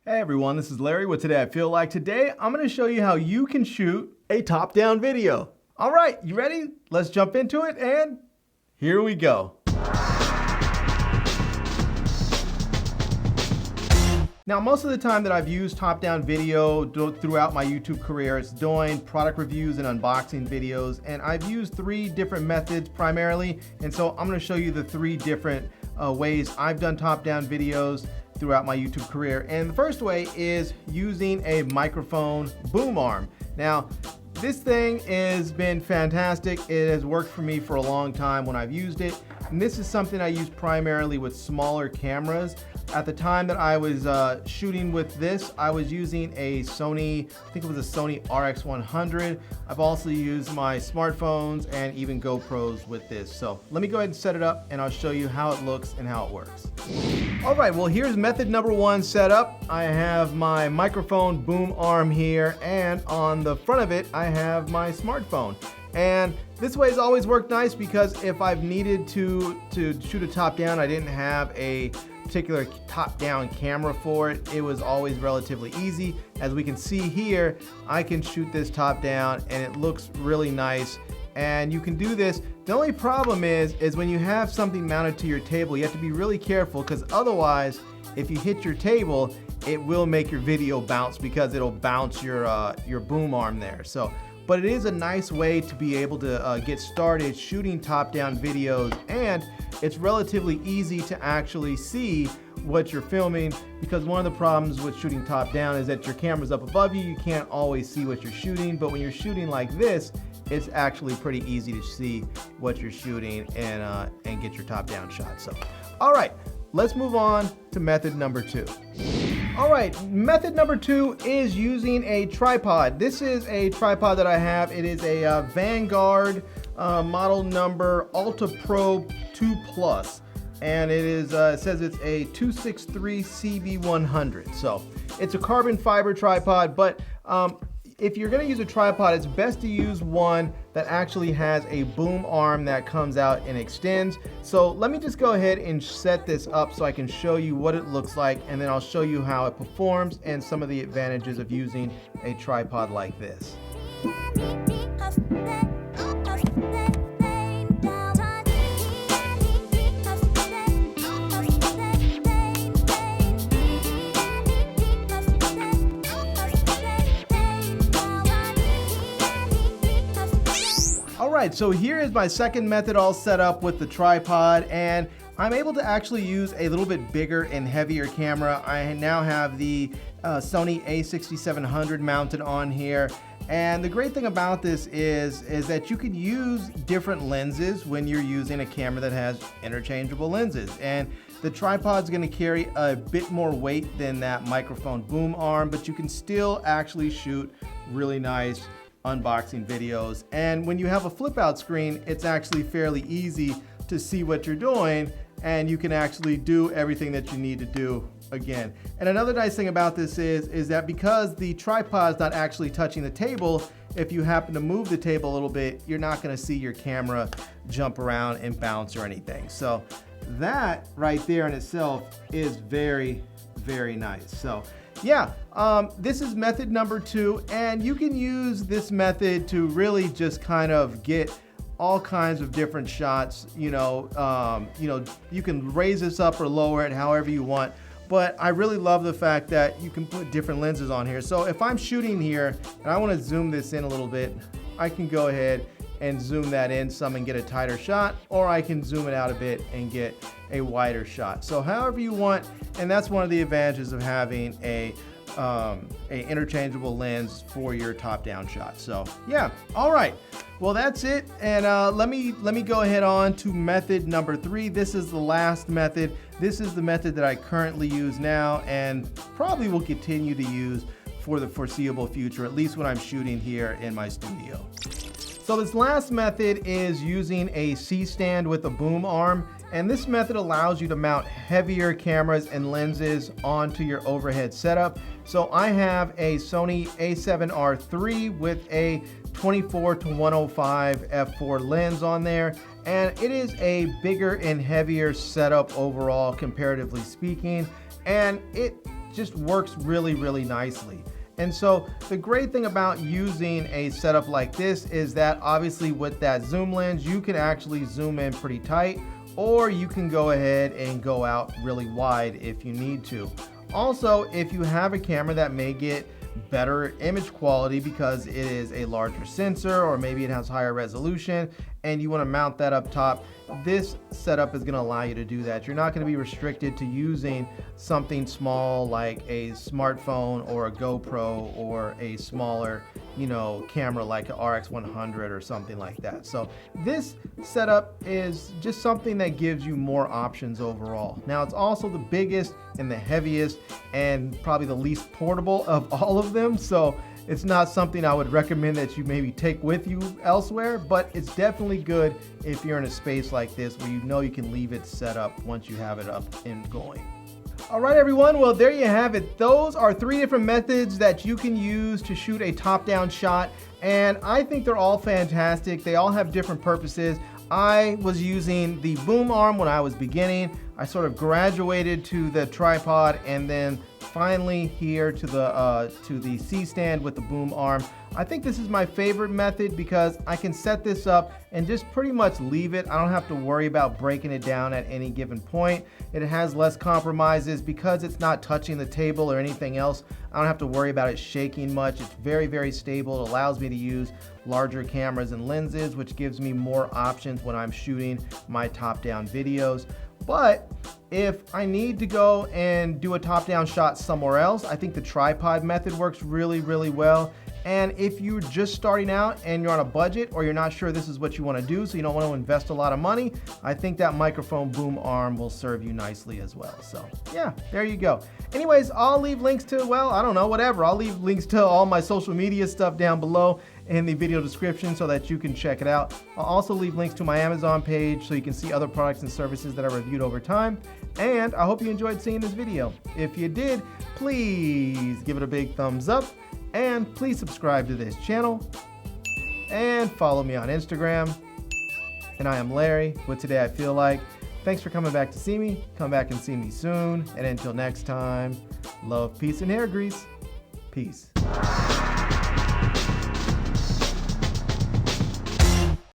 Hey everyone, this is Larry with Today I Feel Like. Today I'm going to show you how you can shoot a top-down video. All right, you ready? Let's jump into it and here we go. Now, most of the time that I've used top-down video throughout my YouTube career, it's doing product reviews and unboxing videos, and I've used 3 different methods primarily, and so I'm going to show you the 3 different ways I've done top-down videos throughout my YouTube career. And the first way is using a microphone boom arm. Now, this thing has been fantastic. It has worked for me for a long time when I've used it. And this is something I use primarily with smaller cameras. At the time that I was shooting with this, I was using a Sony, I think it was a Sony RX100. I've also used my smartphones and even GoPros with this. So let me go ahead and set it up and I'll show you how it looks and how it works. All right, well, here's method number 1 set up. I have my microphone boom arm here, and on the front of it, I have my smartphone. And this way has always worked nice because if I've needed to shoot a top down, I didn't have a particular top down camera for it. It was always relatively easy. As we can see here, I can shoot this top down and it looks really nice. And you can do this. The only problem is when you have something mounted to your table, you have to be really careful because otherwise, if you hit your table, it will make your video bounce because it'll bounce your boom arm there. But it is a nice way to be able to get started shooting top-down videos, and it's relatively easy to actually see what you're filming because one of the problems with shooting top-down is that your camera's up above you, you can't always see what you're shooting, but when you're shooting like this, it's actually pretty easy to see what you're shooting and get your top-down shot. So, all right, let's move on to method number 2. All right, method number 2 is using a tripod. This is a tripod that I have. It is a Vanguard model number Ultra Pro 2 Plus. And it says it's a 263 CB100. So it's a carbon fiber tripod, but if you're gonna use a tripod, it's best to use one that actually has a boom arm that comes out and extends. So let me just go ahead and set this up so I can show you what it looks like, and then I'll show you how it performs and some of the advantages of using a tripod like this. Alright, so here is my second method all set up with the tripod, and I'm able to actually use a little bit bigger and heavier camera. I now have the Sony a6700 mounted on here, and the great thing about this is that you can use different lenses when you're using a camera that has interchangeable lenses, and the tripod's going to carry a bit more weight than that microphone boom arm, but you can still actually shoot really nice unboxing videos. And when you have a flip out screen, it's actually fairly easy to see what you're doing, and you can actually do everything that you need to do again. And another nice thing about this is that because the tripod's not actually touching the table, if you happen to move the table a little bit, you're not going to see your camera jump around and bounce or anything. So that right there in itself is very, very nice. So yeah, this is method number 2, and you can use this method to really just kind of get all kinds of different shots. You can raise this up or lower it however you want, but I really love the fact that you can put different lenses on here. So if I'm shooting here and I want to zoom this in a little bit, I can go ahead and zoom that in some and get a tighter shot, or I can zoom it out a bit and get a wider shot. So however you want, and that's one of the advantages of having a interchangeable lens for your top-down shot. So yeah, all right. Well, that's it, and let me go ahead on to method number 3. This is the last method. This is the method that I currently use now and probably will continue to use for the foreseeable future, at least when I'm shooting here in my studio. So this last method is using a C-stand with a boom arm, and this method allows you to mount heavier cameras and lenses onto your overhead setup. So I have a Sony a7R III with a 24-105 f4 lens on there, and it is a bigger and heavier setup overall, comparatively speaking, and it just works really, really nicely. And so the great thing about using a setup like this is that obviously with that zoom lens, you can actually zoom in pretty tight, or you can go ahead and go out really wide if you need to. Also, if you have a camera that may get better image quality because it is a larger sensor, or maybe it has higher resolution and you want to mount that up top, this setup is going to allow you to do that. You're not going to be restricted to using something small like a smartphone or a GoPro or a smaller, camera like an RX100 or something like that. So this setup is just something that gives you more options overall. Now, it's also the biggest and the heaviest and probably the least portable of all of them. So it's not something I would recommend that you maybe take with you elsewhere, but it's definitely good if you're in a space like this where you can leave it set up once you have it up and going. All right, everyone, well, there you have it. Those are 3 different methods that you can use to shoot a top-down shot, and I think they're all fantastic. They all have different purposes. I was using the boom arm when I was beginning. I sort of graduated to the tripod, and then finally here to the C-stand with the boom arm. I think this is my favorite method because I can set this up and just pretty much leave it. I don't have to worry about breaking it down at any given point. It has less compromises because it's not touching the table or anything else. I don't have to worry about it shaking much. It's very, very stable. It allows me to use larger cameras and lenses, which gives me more options when I'm shooting my top-down videos. But if I need to go and do a top-down shot somewhere else, I think the tripod method works really, really well. And if you're just starting out and you're on a budget, or you're not sure this is what you want to do, so you don't want to invest a lot of money, I think that microphone boom arm will serve you nicely as well. So yeah, there you go. Anyways, I'll leave links to, I'll leave links to all my social media stuff down below in the video description so that you can check it out. I'll also leave links to my Amazon page so you can see other products and services that I reviewed over time. And I hope you enjoyed seeing this video. If you did, please give it a big thumbs up, and please subscribe to this channel and follow me on Instagram. And I am Larry with Today I Feel Like. Thanks for coming back to see me. Come back and see me soon. And until next time, love, peace, and hair grease. Peace.